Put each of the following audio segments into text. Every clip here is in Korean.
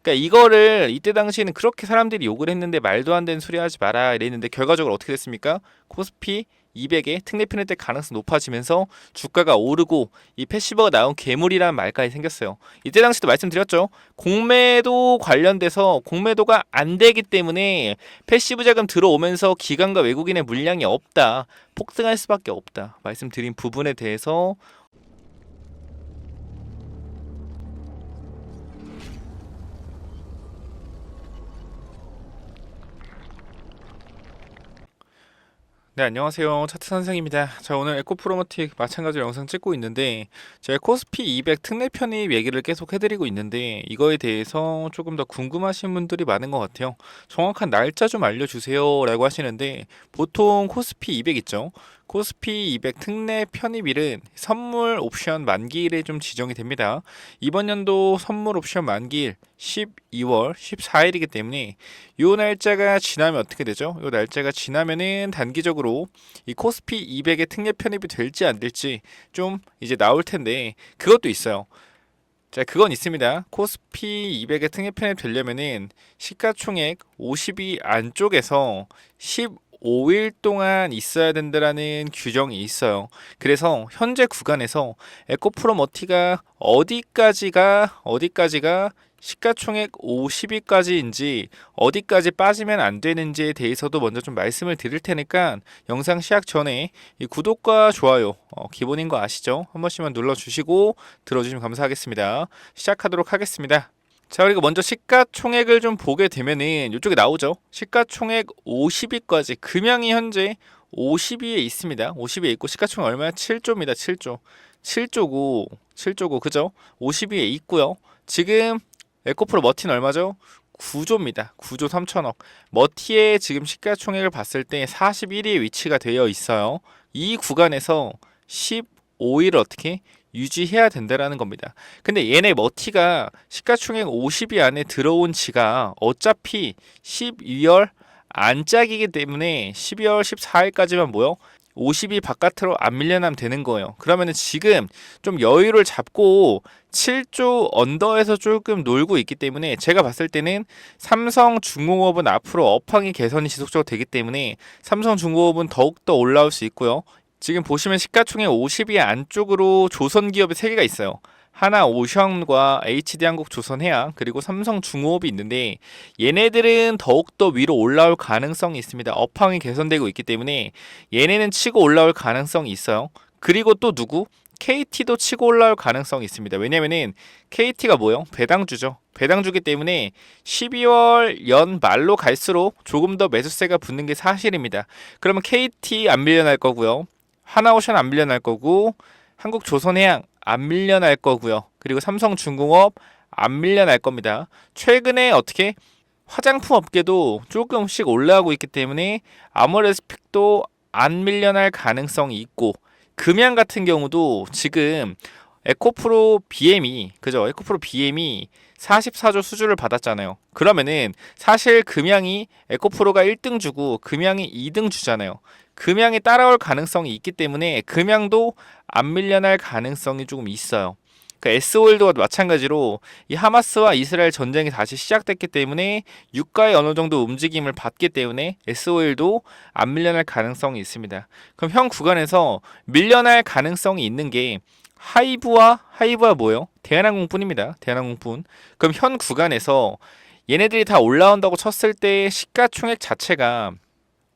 그러니까 이거를 이때 당시에는 그렇게 사람들이 욕을 했는데 말도 안 되는 소리 하지 마라 이랬는데 결과적으로 어떻게 됐습니까? 코스피 200의 특례 편입 될 가능성이 높아지면서 주가가 오르고 이 패시브가 나온 괴물이라는 말까지 생겼어요. 이때 당시도 말씀드렸죠. 공매도 관련돼서 공매도가 안 되기 때문에 패시브 자금 들어오면서 기관과 외국인의 물량이 없다. 폭등할 수밖에 없다. 말씀드린 부분에 대해서 네, 안녕하세요. 차트 선생입니다. 자, 오늘 에코프로머틱 마찬가지로 영상 찍고 있는데 제가 코스피 200 특례 편입 얘기를 계속 해드리고 있는데 이거에 대해서 조금 더 궁금하신 분들이 많은 것 같아요. 정확한 날짜 좀 알려주세요 라고 하시는데 보통 코스피 200 있죠? 코스피 200 특례 편입일은 선물 옵션 만기일에 좀 지정이 됩니다. 이번 연도 선물 옵션 만기일 12월 14일이기 때문에 요 날짜가 지나면 어떻게 되죠? 요 날짜가 지나면은 단기적으로 이 코스피 200의 특례 편입이 될지 안 될지 좀 이제 나올 텐데 그것도 있어요. 자, 그건 있습니다. 코스피 200의 특례 편입 되려면은 시가총액 50위 안쪽에서 15일 동안 있어야 된다라는 규정이 있어요. 그래서 현재 구간에서 에코프로머티가 어디까지가 시가총액 50위까지인지 어디까지 빠지면 안 되는지에 대해서도 먼저 좀 말씀을 드릴 테니까 영상 시작 전에 이 구독과 좋아요 기본인 거 아시죠? 한 번씩만 눌러주시고 들어주시면 감사하겠습니다. 시작하도록 하겠습니다. 자, 그리고 먼저 시가총액을 좀 보게 되면은 이쪽에 나오죠. 시가총액 50위까지 금양이 현재 50위에 있습니다. 50위에 있고 시가총액 얼마야? 7조입니다. 7조고 그죠? 50위에 있고요. 지금 에코프로 머티는 얼마죠? 9조입니다. 9조 3천억. 머티의 지금 시가총액을 봤을 때 41위에 위치가 되어 있어요. 이 구간에서 15위를 어떻게 유지해야 된다라는 겁니다. 근데 얘네 머티가 시가총액 50위 안에 들어온 지가 어차피 12월 안짝이기 때문에 12월 14일까지만 뭐요? 50위 바깥으로 안 밀려나면 되는 거예요. 그러면은 지금 좀 여유를 잡고 7조 언더에서 조금 놀고 있기 때문에 제가 봤을 때는 삼성중공업은 앞으로 업황이 개선이 지속적으로 되기 때문에 삼성중공업은 더욱더 올라올 수 있고요. 지금 보시면 시가총액 50위 안쪽으로 조선기업이 3개가 있어요. 하나오션과 HD한국조선해양 그리고 삼성중공업이 있는데 얘네들은 더욱더 위로 올라올 가능성이 있습니다. 업황이 개선되고 있기 때문에 얘네는 치고 올라올 가능성이 있어요. 그리고 또 누구? KT도 치고 올라올 가능성이 있습니다. 왜냐면은 KT가 뭐요? 배당주죠. 배당주기 때문에 12월 연 말로 갈수록 조금 더 매수세가 붙는 게 사실입니다. 그러면 KT 안 밀려날 거고요. 하나오션 안 밀려날 거고 한국조선해양 안 밀려날 거고요. 그리고 삼성중공업 안 밀려날 겁니다. 최근에 어떻게 화장품 업계도 조금씩 올라오고 있기 때문에 아모레스펙도 안 밀려날 가능성이 있고 금양 같은 경우도 지금 에코프로 BM이 그죠? 에코프로 BM이 44조 수주를 받았잖아요. 그러면은 사실 금양이 에코프로가 1등 주고 금양이 2등 주잖아요. 금양이 따라올 가능성이 있기 때문에 금양도 안 밀려날 가능성이 조금 있어요. 그 S오일도 마찬가지로 이 하마스와 이스라엘 전쟁이 다시 시작됐기 때문에 유가의 어느 정도 움직임을 받기 때문에 S오일도 안 밀려날 가능성이 있습니다. 그럼 현 구간에서 밀려날 가능성이 있는 게 하이브와 뭐예요? 대한항공뿐입니다. 대한항공뿐. 그럼 현 구간에서 얘네들이 다 올라온다고 쳤을 때 시가총액 자체가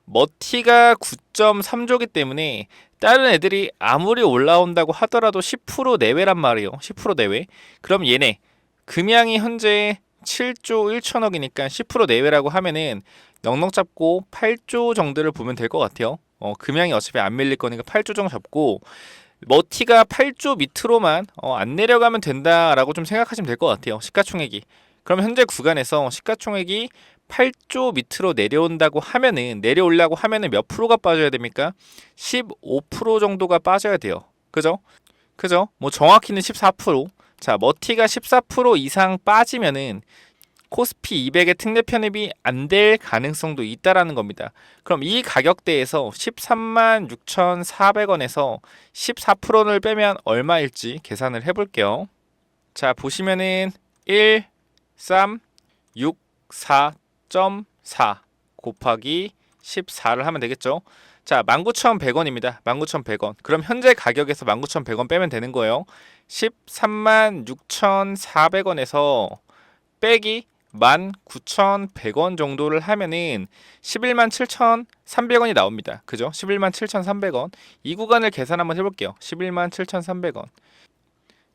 머티가 9.3조기 때문에 다른 애들이 아무리 올라온다고 하더라도 10% 내외란 말이에요. 10% 내외. 그럼 얘네 금양이 현재 7조 1천억이니까 10% 내외라고 하면은 넉넉 잡고 8조 정도를 보면 될 것 같아요. 금양이 어차피 안 밀릴 거니까 8조 정도 잡고 머티가 8조 밑으로만 안 내려가면 된다라고 좀 생각하시면 될 것 같아요. 시가총액이. 그럼 현재 구간에서 시가총액이 8조 밑으로 내려온다고 하면은 내려오려고 하면은 몇 프로가 빠져야 됩니까? 15% 정도가 빠져야 돼요. 그죠? 뭐 정확히는 14%. 자, 머티가 14% 이상 빠지면은 코스피 200의 특례 편입이 안 될 가능성도 있다라는 겁니다. 그럼 이 가격대에서 13만 6,400원에서 14%를 빼면 얼마일지 계산을 해볼게요. 자, 보시면은 1, 3, 64.4 곱하기 14를 하면 되겠죠. 자, 19,100원입니다. 19,100원. 그럼 현재 가격에서 19,100원 빼면 되는 거예요. 136,400원에서 빼기 19,100원 정도를 하면은 117,300원이 나옵니다. 그죠? 117,300원. 이 구간을 계산 한번 해볼게요. 117,300원.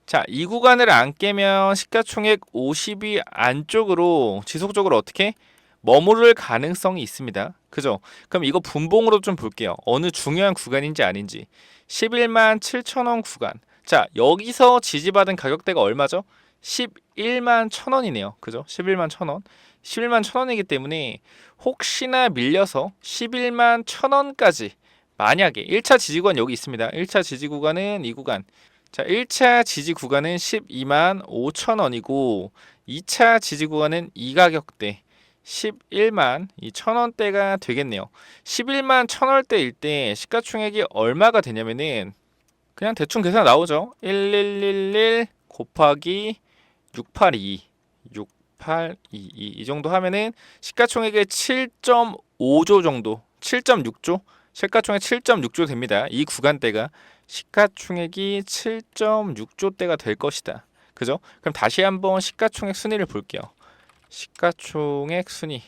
자, 이 구간을 안 깨면 시가총액 50위 안쪽으로 지속적으로 어떻게 머무를 가능성이 있습니다. 그죠? 그럼 이거 분봉으로 좀 볼게요. 어느 중요한 구간인지 아닌지. 11만 7천원 구간. 자, 여기서 지지받은 가격대가 얼마죠? 11만 1,000원이네요. 그죠? 11만 1,000원. 11만 1,000원이기 때문에 혹시나 밀려서 11만 1,000원까지 만약에 1차 지지 구간 여기 있습니다. 1차 지지 구간은 이 구간. 자, 1차 지지 구간은 12만 5천원이고 2차 지지 구간은 이 가격대 11만 2천원대가 되겠네요. 11만 1,000원대일 때 시가총액이 얼마가 되냐면은 그냥 대충 계산 나오죠. 1111 곱하기 682 이 정도 하면은 시가총액의 7.5조 정도 7.6조 시가총액 7.6조 됩니다. 이 구간대가 시가총액이 7.6조대가 될 것이다. 그죠? 그럼 다시 한번 시가총액 순위를 볼게요. 시가총액 순위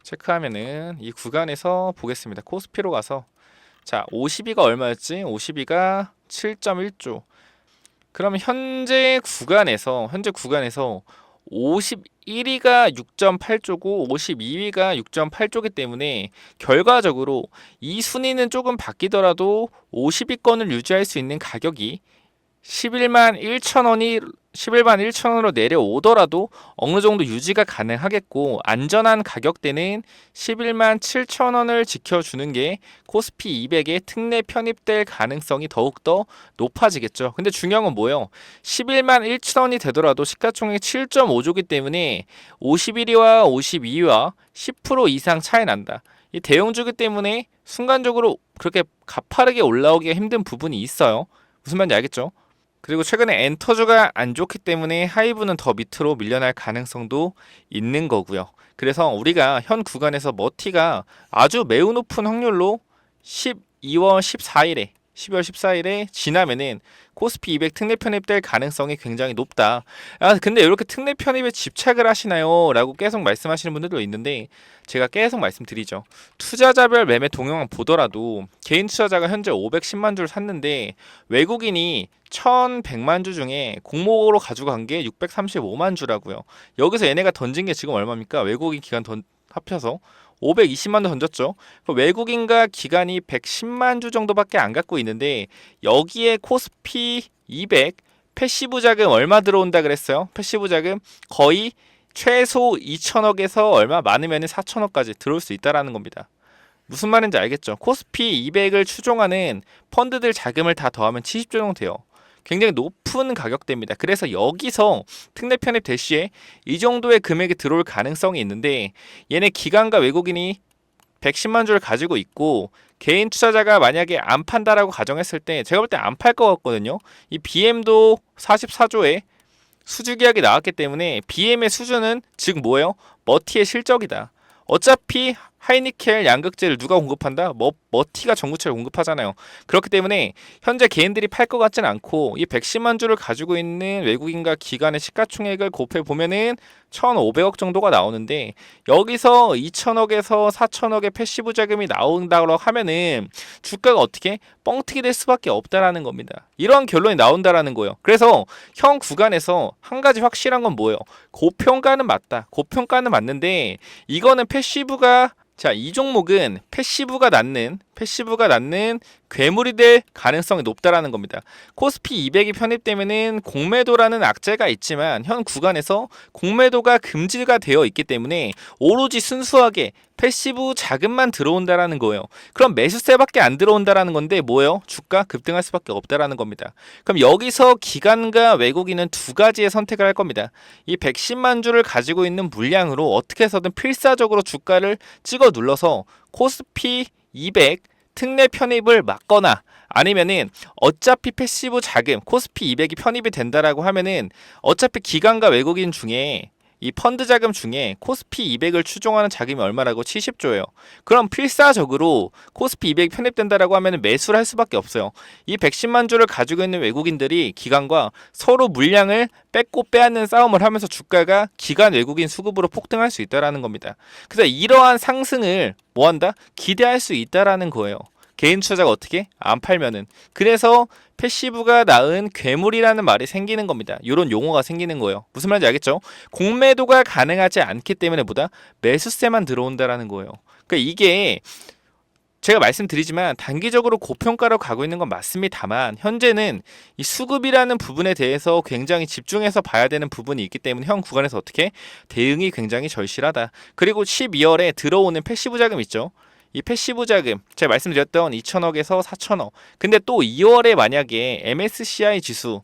체크하면은 이 구간에서 보겠습니다. 코스피로 가서 자, 52가 얼마였지? 52가 7.1조. 그럼 현재 구간에서 51위가 6.8조고 52위가 6.8조기 때문에 결과적으로 이 순위는 조금 바뀌더라도 50위권을 유지할 수 있는 가격이 11만 1천원으로 내려오더라도 어느 정도 유지가 가능하겠고 안전한 가격대는 11만 7천원을 지켜주는 게 코스피 200에 특례 편입될 가능성이 더욱더 높아지겠죠. 근데 중요한 건 뭐예요? 11만 1천원이 되더라도 시가총액 7.5조기 때문에 51위와 52위와 10% 이상 차이 난다. 이 대형주기 때문에 순간적으로 그렇게 가파르게 올라오기가 힘든 부분이 있어요. 무슨 말인지 알겠죠? 그리고 최근에 엔터주가 안 좋기 때문에 하이브는 더 밑으로 밀려날 가능성도 있는 거고요. 그래서 우리가 현 구간에서 머티가 아주 매우 높은 확률로 12월 14일에 지나면은 코스피 200 특례 편입될 가능성이 굉장히 높다. 아, 근데 이렇게 특례 편입에 집착을 하시나요? 라고 계속 말씀하시는 분들도 있는데 제가 계속 말씀드리죠. 투자자별 매매 동향만 보더라도 개인 투자자가 현재 510만 주를 샀는데 외국인이 1,100만 주 중에 공모로 가지고 간 게 635만 주라고요. 여기서 얘네가 던진 게 지금 얼마입니까? 외국인 기간 합쳐서 520만 원 던졌죠. 외국인과 기관이 110만 주 정도밖에 안 갖고 있는데 여기에 코스피 200 패시브 자금 얼마 들어온다 그랬어요? 패시브 자금 거의 최소 2천억에서 얼마 많으면 4천억까지 들어올 수 있다라는 겁니다. 무슨 말인지 알겠죠? 코스피 200을 추종하는 펀드들 자금을 다 더하면 70조 정도 돼요. 굉장히 높은 가격대입니다. 그래서 여기서 특례 편입 될 시에 이 정도의 금액이 들어올 가능성이 있는데 얘네 기관과 외국인이 110만 주를 가지고 있고 개인 투자자가 만약에 안 판다라고 가정했을 때 제가 볼 때 안 팔 것 같거든요. 이 BM도 44조에 수주 계약이 나왔기 때문에 BM의 수주는 즉 뭐예요? 머티의 실적이다. 어차피 하이니켈 양극재를 누가 공급한다? 머티가 전구체를 공급하잖아요. 그렇기 때문에 현재 개인들이 팔 것 같지는 않고 이 110만 주를 가지고 있는 외국인과 기관의 시가총액을 곱해 보면은 1,500억 정도가 나오는데 여기서 2천억에서 4천억의 패시브 자금이 나온다고 하면은 주가가 어떻게 뻥튀기 될 수밖에 없다라는 겁니다. 이러한 결론이 나온다라는 거예요. 그래서 현 구간에서 한 가지 확실한 건 뭐예요? 고평가는 맞다. 고평가는 맞는데 이거는 패시브가 이 종목은 패시브가 낳는 괴물이 될 가능성이 높다라는 겁니다. 코스피 200이 편입되면은 공매도라는 악재가 있지만 현 구간에서 공매도가 금지가 되어 있기 때문에 오로지 순수하게 패시브 자금만 들어온다라는 거예요. 그럼 매수세밖에 안 들어온다라는 건데 뭐예요? 주가 급등할 수밖에 없다라는 겁니다. 그럼 여기서 기관과 외국인은 두 가지의 선택을 할 겁니다. 이 110만 주를 가지고 있는 물량으로 어떻게 해서든 필사적으로 주가를 찍어 눌러서 코스피 200 특례 편입을 막거나 아니면은 어차피 패시브 자금 코스피 200이 편입이 된다라고 하면은 어차피 기관과 외국인 중에 이 펀드 자금 중에 코스피 200을 추종하는 자금이 얼마라고? 70조예요. 그럼 필사적으로 코스피 200이 편입된다라고 하면 매수를 할 수밖에 없어요. 이 110만 주를 가지고 있는 외국인들이 기관과 서로 물량을 뺏고 빼앗는 싸움을 하면서 주가가 기관 외국인 수급으로 폭등할 수 있다라는 겁니다. 그래서 이러한 상승을 뭐한다? 기대할 수 있다라는 거예요. 개인 투자자가 어떻게? 안 팔면은. 그래서 패시브가 낳은 괴물이라는 말이 생기는 겁니다. 이런 용어가 생기는 거예요. 무슨 말인지 알겠죠? 공매도가 가능하지 않기 때문에 보다 매수세만 들어온다라는 거예요. 그러니까 이게 제가 말씀드리지만 단기적으로 고평가로 가고 있는 건 맞습니다만 현재는 이 수급이라는 부분에 대해서 굉장히 집중해서 봐야 되는 부분이 있기 때문에 현 구간에서 어떻게 대응이 굉장히 절실하다. 그리고 12월에 들어오는 패시브 자금 있죠. 이 패시브 자금 제가 말씀드렸던 2천억에서 4천억. 근데 또 2월에 만약에 MSCI 지수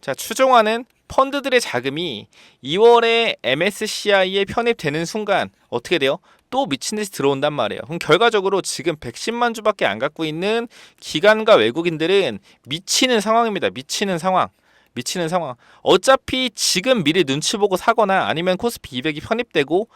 자 추종하는 펀드들의 자금이 2월에 MSCI에 편입되는 순간 어떻게 돼요? 또 미친듯이 들어온단 말이에요. 그럼 결과적으로 지금 110만 주밖에 안 갖고 있는 기관과 외국인들은 미치는 상황입니다. 미치는 상황. 어차피 지금 미리 눈치 보고 사거나 아니면 코스피 200이 편입되고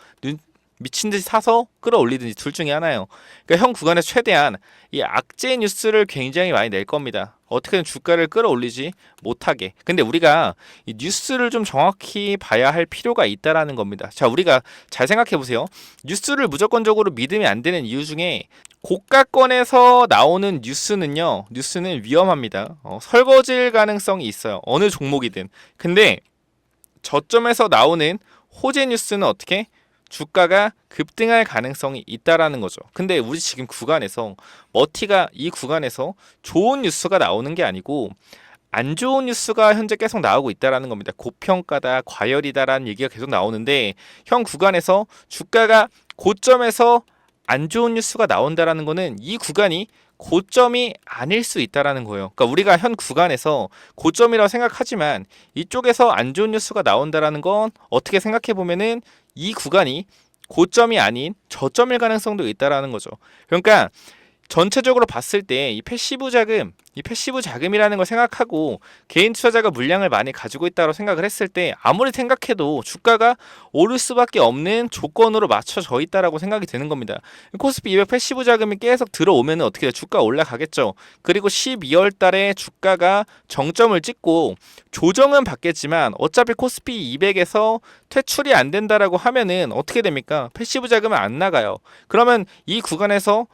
미친 듯이 사서 끌어올리든지 둘 중에 하나예요. 그러니까 현 구간에 최대한 이 악재 뉴스를 굉장히 많이 낼 겁니다. 어떻게든 주가를 끌어올리지 못하게. 근데 우리가 이 뉴스를 좀 정확히 봐야 할 필요가 있다라는 겁니다. 자, 우리가 잘 생각해 보세요. 뉴스를 무조건적으로 믿으면 안 되는 이유 중에 고가권에서 나오는 뉴스는 위험합니다. 설거질 가능성이 있어요. 어느 종목이든. 근데 저점에서 나오는 호재 뉴스는 어떻게? 주가가 급등할 가능성이 있다라는 거죠. 근데 우리 지금 구간에서 머티가 이 구간에서 좋은 뉴스가 나오는 게 아니고 안 좋은 뉴스가 현재 계속 나오고 있다라는 겁니다. 고평가다, 과열이다라는 얘기가 계속 나오는데 현 구간에서 주가가 고점에서 안 좋은 뉴스가 나온다라는 거는 이 구간이 고점이 아닐 수 있다라는 거예요. 그러니까 우리가 현 구간에서 고점이라고 생각하지만 이쪽에서 안 좋은 뉴스가 나온다라는 건 어떻게 생각해 보면은 이 구간이 고점이 아닌 저점일 가능성도 있다라는 거죠. 그러니까 전체적으로 봤을 때 이 패시브 자금이라는 걸 생각하고 개인 투자자가 물량을 많이 가지고 있다고 생각을 했을 때 아무리 생각해도 주가가 오를 수밖에 없는 조건으로 맞춰져 있다라고 생각이 되는 겁니다. 코스피 200 패시브 자금이 계속 들어오면 어떻게 돼요? 주가 올라가겠죠. 그리고 12월 달에 주가가 정점을 찍고 조정은 받겠지만 어차피 코스피 200에서 퇴출이 안 된다라고 하면은 어떻게 됩니까? 패시브 자금은 안 나가요. 그러면 이 구간에서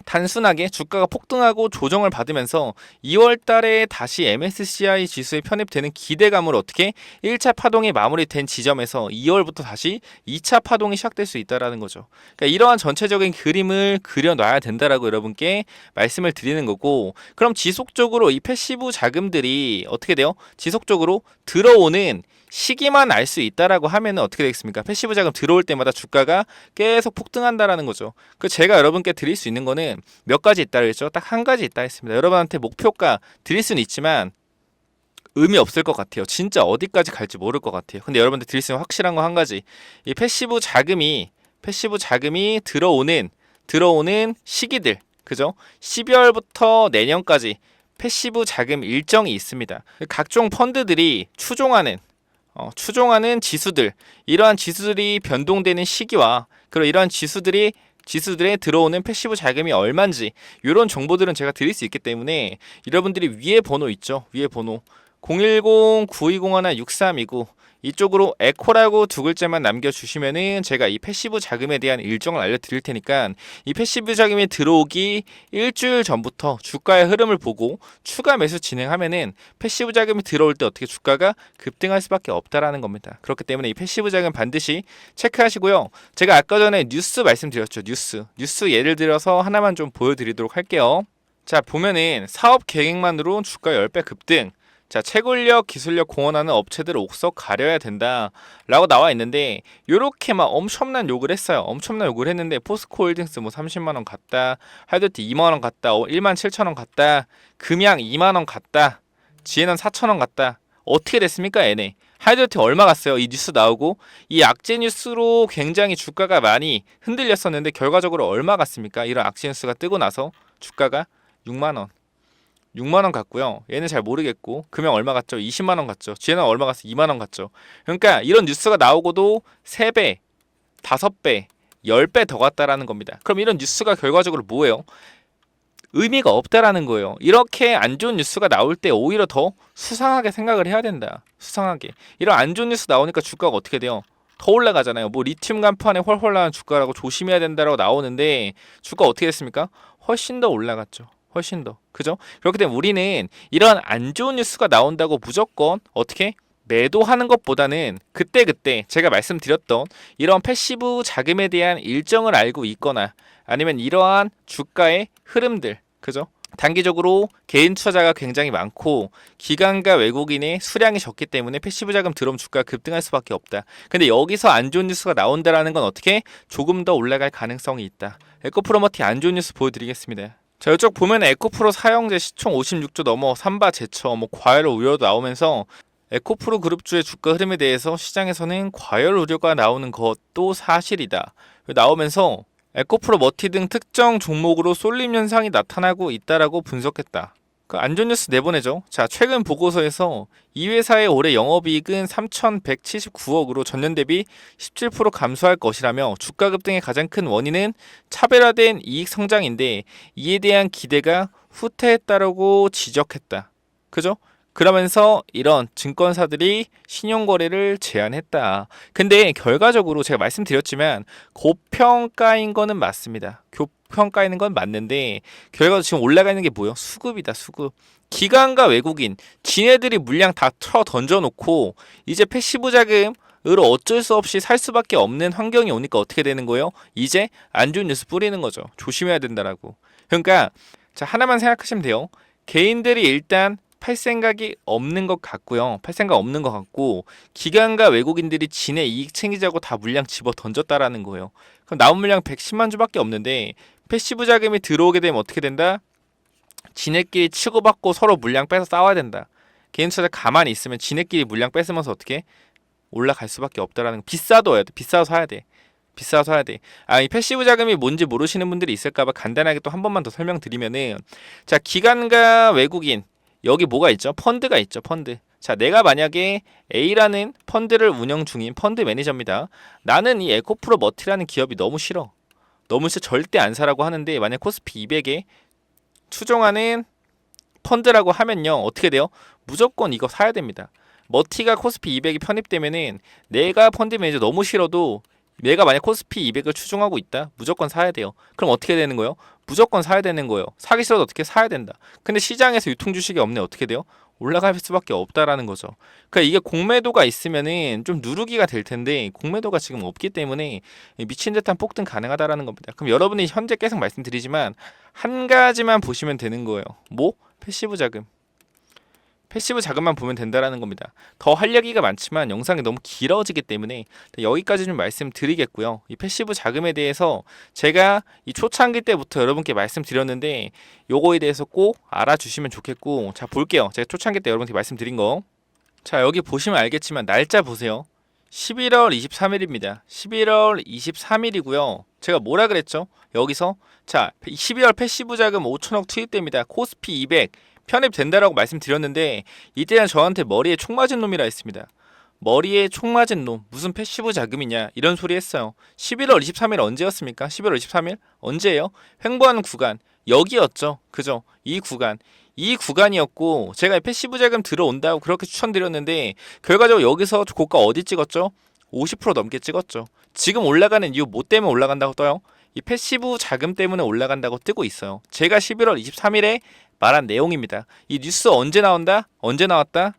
단순하게 주가가 폭등하고 조정을 받으면서 2월 달에 다시 MSCI 지수에 편입되는 기대감으로 어떻게 1차 파동이 마무리된 지점에서 2월부터 다시 2차 파동이 시작될 수 있다라는 거죠. 그러니까 이러한 전체적인 그림을 그려놔야 된다라고 여러분께 말씀을 드리는 거고, 그럼 지속적으로 이 패시브 자금들이 어떻게 돼요? 지속적으로 들어오는 시기만 알 수 있다라고 하면 어떻게 되겠습니까? 패시브 자금 들어올 때마다 주가가 계속 폭등한다라는 거죠. 그 제가 여러분께 드릴 수 있는 거는 몇 가지 있다 그랬죠? 딱 한 가지 있다 했습니다. 여러분한테 목표가 드릴 수는 있지만 의미 없을 것 같아요. 진짜 어디까지 갈지 모를 것 같아요. 근데 여러분들 드릴 수 있는 확실한 거 한 가지. 이 패시브 자금이 들어오는 시기들, 그죠? 12월부터 내년까지 패시브 자금 일정이 있습니다. 각종 펀드들이 추종하는 지수들, 이러한 지수들이 변동되는 시기와 그리고 이러한 지수들에 들어오는 패시브 자금이 얼마인지 이런 정보들은 제가 드릴 수 있기 때문에 여러분들이 위에 번호 있죠? 위에 번호 010-9201-6329 이쪽으로 에코라고 두 글자만 남겨주시면은 제가 이 패시브 자금에 대한 일정을 알려드릴 테니까 이 패시브 자금이 들어오기 일주일 전부터 주가의 흐름을 보고 추가 매수 진행하면은 패시브 자금이 들어올 때 어떻게 주가가 급등할 수밖에 없다라는 겁니다. 그렇기 때문에 이 패시브 자금 반드시 체크하시고요. 제가 아까 전에 뉴스 말씀드렸죠. 뉴스 예를 들어서 하나만 좀 보여드리도록 할게요. 자, 보면은 사업 계획만으로 주가 10배 급등, 자, 채굴력, 기술력 공헌하는 업체들 옥석 가려야 된다 라고 나와 있는데 요렇게 막 엄청난 욕을 했어요. 엄청난 욕을 했는데 포스코홀딩스 뭐 30만원 갔다, 하이드트 2만원 갔다, 17,000원 갔다, 금양 2만원 갔다, 지혜는 4,000원 갔다. 어떻게 됐습니까 얘네? 하이드트 얼마 갔어요? 이 뉴스 나오고 이 악재 뉴스로 굉장히 주가가 많이 흔들렸었는데 결과적으로 얼마 갔습니까? 이런 악재 뉴스가 뜨고 나서 주가가 6만원 6만원 갔고요. 얘는 잘 모르겠고 금액 얼마 갔죠? 20만원 갔죠. 쟤는 얼마 갔어? 2만원 갔죠. 그러니까 이런 뉴스가 나오고도 3배, 5배, 10배 더 갔다라는 겁니다. 그럼 이런 뉴스가 결과적으로 뭐예요? 의미가 없다라는 거예요. 이렇게 안 좋은 뉴스가 나올 때 오히려 더 수상하게 생각을 해야 된다. 수상하게. 이런 안 좋은 뉴스 나오니까 주가가 어떻게 돼요? 더 올라가잖아요. 뭐 리튬 간판에 헐헐 나는 주가라고 조심해야 된다라고 나오는데 주가 어떻게 됐습니까? 훨씬 더 올라갔죠. 훨씬 더. 그죠? 그렇기 때문에 우리는 이런 안 좋은 뉴스가 나온다고 무조건 어떻게 매도하는 것보다는 그때그때 제가 말씀드렸던 이런 패시브 자금에 대한 일정을 알고 있거나 아니면 이러한 주가의 흐름들, 그죠? 단기적으로 개인 투자자가 굉장히 많고 기관과 외국인의 수량이 적기 때문에 패시브 자금 들어오면 주가가 급등할 수밖에 없다. 근데 여기서 안 좋은 뉴스가 나온다라는 건 어떻게? 조금 더 올라갈 가능성이 있다. 에코프로머티 안 좋은 뉴스 보여드리겠습니다. 자, 이쪽 보면 에코프로 사형제 시총 56조 넘어 삼바 제처 뭐 과열 우려도 나오면서 에코프로 그룹주의 주가 흐름에 대해서 시장에서는 과열 우려가 나오는 것도 사실이다. 나오면서 에코프로 머티 등 특정 종목으로 쏠림 현상이 나타나고 있다라고 분석했다. 그 안 좋은 뉴스 내보내죠. 자, 최근 보고서에서 이 회사의 올해 영업이익은 3,179억으로 전년 대비 17% 감소할 것이라며 주가 급등의 가장 큰 원인은 차별화된 이익 성장인데 이에 대한 기대가 후퇴했다라고 지적했다. 그죠? 그러면서 이런 증권사들이 신용거래를 제한했다. 근데 결과적으로 제가 말씀드렸지만 고평가인 거는 맞습니다. 고평가인 건 맞는데 결과적으로 지금 올라가 있는 게 뭐예요? 수급이다. 수급. 기관과 외국인 지네들이 물량 다 쳐 던져놓고 이제 패시브 자금으로 어쩔 수 없이 살 수밖에 없는 환경이 오니까 어떻게 되는 거예요? 이제 안 좋은 뉴스 뿌리는 거죠. 조심해야 된다라고. 그러니까 자, 하나만 생각하시면 돼요. 개인들이 일단 팔 생각이 없는 것 같고요. 팔 생각 없는 것 같고 기관과 외국인들이 지네 이익 챙기자고 다 물량 집어 던졌다라는 거예요. 그럼 남은 물량 110만 주밖에 없는데 패시브 자금이 들어오게 되면 어떻게 된다? 지네끼리 치고받고 서로 물량 빼서 싸워야 된다. 개인 투자자 가만히 있으면 지네끼리 물량 뺏으면서 어떻게 올라갈 수밖에 없다라는 거. 비싸도 해야 돼. 비싸서 사야 돼. 비싸서 사야 돼. 아, 이 패시브 자금이 뭔지 모르시는 분들이 있을까봐 간단하게 또 한 번만 더 설명드리면은 자, 기관과 외국인 여기 뭐가 있죠? 펀드가 있죠. 펀드. 자, 내가 만약에 A라는 펀드를 운영 중인 펀드 매니저입니다. 나는 이 에코프로 머티라는 기업이 너무 싫어. 너무 싫어. 절대 안 사라고 하는데 만약 코스피 200에 추종하는 펀드라고 하면요. 어떻게 돼요? 무조건 이거 사야 됩니다. 머티가 코스피 200이 편입되면은 내가 펀드 매니저 너무 싫어도 내가 만약 코스피 200을 추종하고 있다? 무조건 사야 돼요. 그럼 어떻게 되는 거예요? 무조건 사야 되는 거예요. 사기 싫어도 어떻게 사야 된다. 근데 시장에서 유통 주식이 없네. 어떻게 돼요? 올라갈 수밖에 없다라는 거죠. 그러니까 이게 공매도가 있으면은 좀 누르기가 될 텐데 공매도가 지금 없기 때문에 미친 듯한 폭등 가능하다라는 겁니다. 그럼 여러분이 현재 계속 말씀드리지만 한 가지만 보시면 되는 거예요. 뭐? 패시브 자금. 패시브 자금만 보면 된다라는 겁니다. 더 할 얘기가 많지만 영상이 너무 길어지기 때문에 여기까지 좀 말씀드리겠고요. 이 패시브 자금에 대해서 제가 이 초창기 때부터 여러분께 말씀드렸는데 요거에 대해서 꼭 알아주시면 좋겠고 자 볼게요. 제가 초창기 때 여러분께 말씀드린 거. 자 여기 보시면 알겠지만 날짜 보세요. 11월 23일입니다. 11월 23일이고요. 제가 뭐라 그랬죠? 여기서 자 12월 패시브 자금 5천억 투입됩니다. 코스피 200 편입된다라고 말씀드렸는데 이때는 저한테 머리에 총 맞은 놈이라 했습니다. 머리에 총 맞은 놈 무슨 패시브 자금이냐 이런 소리 했어요. 11월 23일 언제였습니까? 11월 23일 언제예요? 횡보하는 구간 여기였죠. 그죠? 이 구간이었고 제가 패시브 자금 들어온다고 그렇게 추천드렸는데 결과적으로 여기서 고가 어디 찍었죠? 50% 넘게 찍었죠. 지금 올라가는 이유 뭐 때문에 올라간다고 떠요? 이 패시브 자금 때문에 올라간다고 뜨고 있어요. 제가 11월 23일에 말한 내용입니다. 이 뉴스 언제 나온다? 언제 나왔다?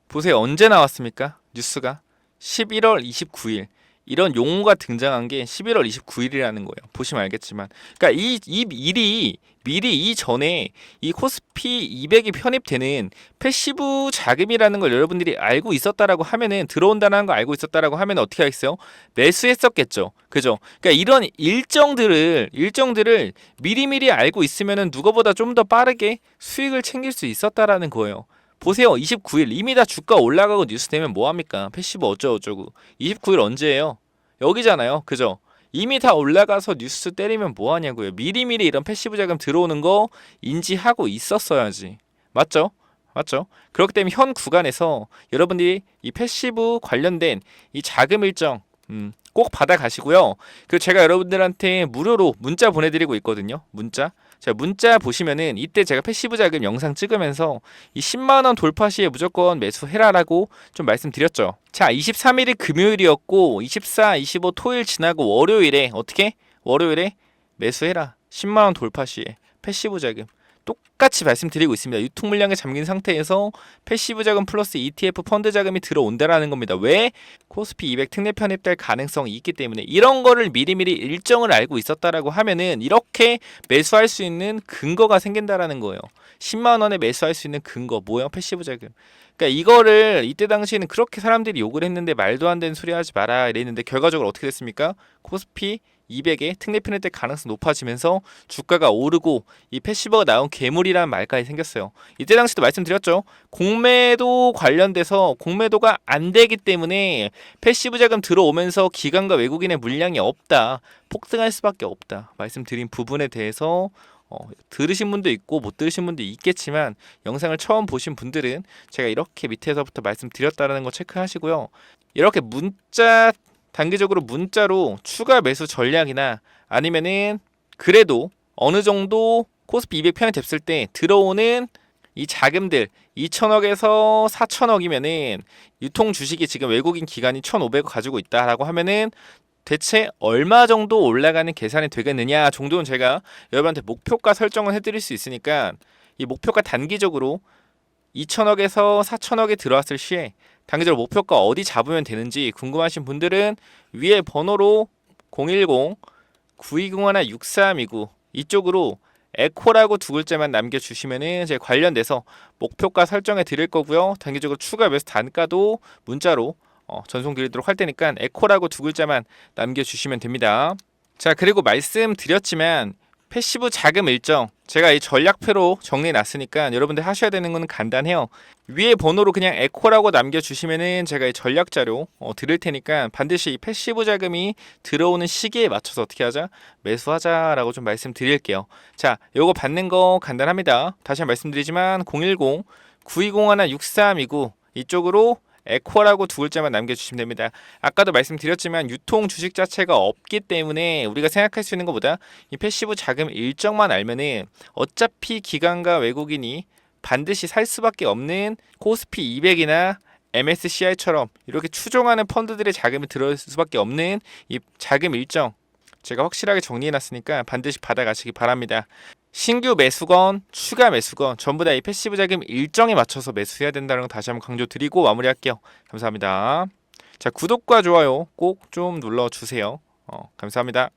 보세요. 언제 나왔습니까? 뉴스가 11월 29일. 이런 용어가 등장한 게 11월 29일이라는 거예요. 보시면 알겠지만. 그러니까 이 일이 미리 이전에 이 코스피 200이 편입되는 패시브 자금이라는 걸 여러분들이 알고 있었다라고 하면은 들어온다는 거 알고 있었다라고 하면 어떻게 하겠어요? 매수했었겠죠. 그죠? 그러니까 이런 일정들을 미리미리 알고 있으면은 누구보다 좀 더 빠르게 수익을 챙길 수 있었다라는 거예요. 보세요. 29일 이미 다 주가 올라가고 뉴스 되면 뭐합니까? 패시브 어쩌고저쩌고 29일 언제예요? 여기잖아요. 그죠? 이미 다 올라가서 뉴스 때리면 뭐하냐고요. 미리미리 이런 패시브 자금 들어오는 거 인지하고 있었어야지. 맞죠? 맞죠? 그렇기 때문에 현 구간에서 여러분들이 이 패시브 관련된 이 자금 일정 꼭 받아 가시고요. 그리고 제가 여러분들한테 무료로 문자 보내드리고 있거든요. 문자. 자, 문자 보시면은 이때 제가 패시브 자금 영상 찍으면서 이 10만 원 돌파 시에 무조건 매수해라라고 좀 말씀드렸죠. 자, 23일이 금요일이었고 24, 25 토요일 지나고 월요일에 어떻게? 월요일에 매수해라. 10만 원 돌파 시에 패시브 자금. 똑같이 말씀드리고 있습니다. 유통 물량에 잠긴 상태에서 패시브 자금 플러스 ETF 펀드 자금이 들어온다라는 겁니다. 왜? 코스피 200 특례 편입될 가능성이 있기 때문에 이런 거를 미리미리 일정을 알고 있었다라고 하면은 이렇게 매수할 수 있는 근거가 생긴다라는 거예요. 10만 원에 매수할 수 있는 근거 뭐예요? 패시브 자금. 그러니까 이거를 이때 당시에는 그렇게 사람들이 욕을 했는데 말도 안 되는 소리 하지 마라 이랬는데 결과적으로 어떻게 됐습니까? 코스피 200에 특례 편입될 가능성이 높아지면서 주가가 오르고 이 패시브가 나온 괴물이라는 말까지 생겼어요. 이때 당시도 말씀드렸죠. 공매도 관련돼서 공매도가 안 되기 때문에 패시브 자금 들어오면서 기관과 외국인의 물량이 없다. 폭등할 수밖에 없다. 말씀드린 부분에 대해서 들으신 분도 있고 못 들으신 분도 있겠지만 영상을 처음 보신 분들은 제가 이렇게 밑에서부터 말씀드렸다는 거 체크하시고요. 이렇게 단기적으로 문자로 추가 매수 전략이나 아니면은 그래도 어느 정도 코스피 200 편이 됐을 때 들어오는 이 자금들 2천억에서 4천억이면은 유통 주식이 지금 외국인 기관이 1,500억 가지고 있다라고 하면은 대체 얼마 정도 올라가는 계산이 되겠느냐 정도는 제가 여러분한테 목표가 설정을 해드릴 수 있으니까 이 목표가 단기적으로 2천억에서 4천억에 들어왔을 시에 단기적으로 목표가 어디 잡으면 되는지 궁금하신 분들은 위에 번호로 010-9201-6329 이쪽으로 에코라고 두 글자만 남겨주시면은 제 관련돼서 목표가 설정해 드릴 거고요. 단기적으로 추가 매수 단가도 문자로 전송 드리도록 할 테니까 에코라고 두 글자만 남겨주시면 됩니다. 자, 그리고 말씀드렸지만 패시브 자금 일정 제가 이 전략표로 정리해 놨으니까 여러분들 하셔야 되는 거는 간단해요. 위에 번호로 그냥 에코라고 남겨주시면은 제가 이 전략 자료 드릴 테니까 반드시 이 패시브 자금이 들어오는 시기에 맞춰서 어떻게 하자? 매수하자라고 좀 말씀드릴게요. 자, 요거 받는 거 간단합니다. 다시 한번 말씀드리지만 010-9201-6329 이쪽으로 에코라고 두 글자만 남겨주시면 됩니다. 아까도 말씀드렸지만 유통 주식 자체가 없기 때문에 우리가 생각할 수 있는 것보다 이 패시브 자금 일정만 알면은 어차피 기관과 외국인이 반드시 살 수밖에 없는 코스피 200이나 MSCI처럼 이렇게 추종하는 펀드들의 자금이 들어올 수밖에 없는 이 자금 일정 제가 확실하게 정리해놨으니까 반드시 받아가시기 바랍니다. 신규 매수건, 추가 매수건 전부 다 이 패시브 자금 일정에 맞춰서 매수해야 된다는 거 다시 한번 강조드리고 마무리할게요. 감사합니다. 자, 구독과 좋아요 꼭 좀 눌러주세요. 감사합니다.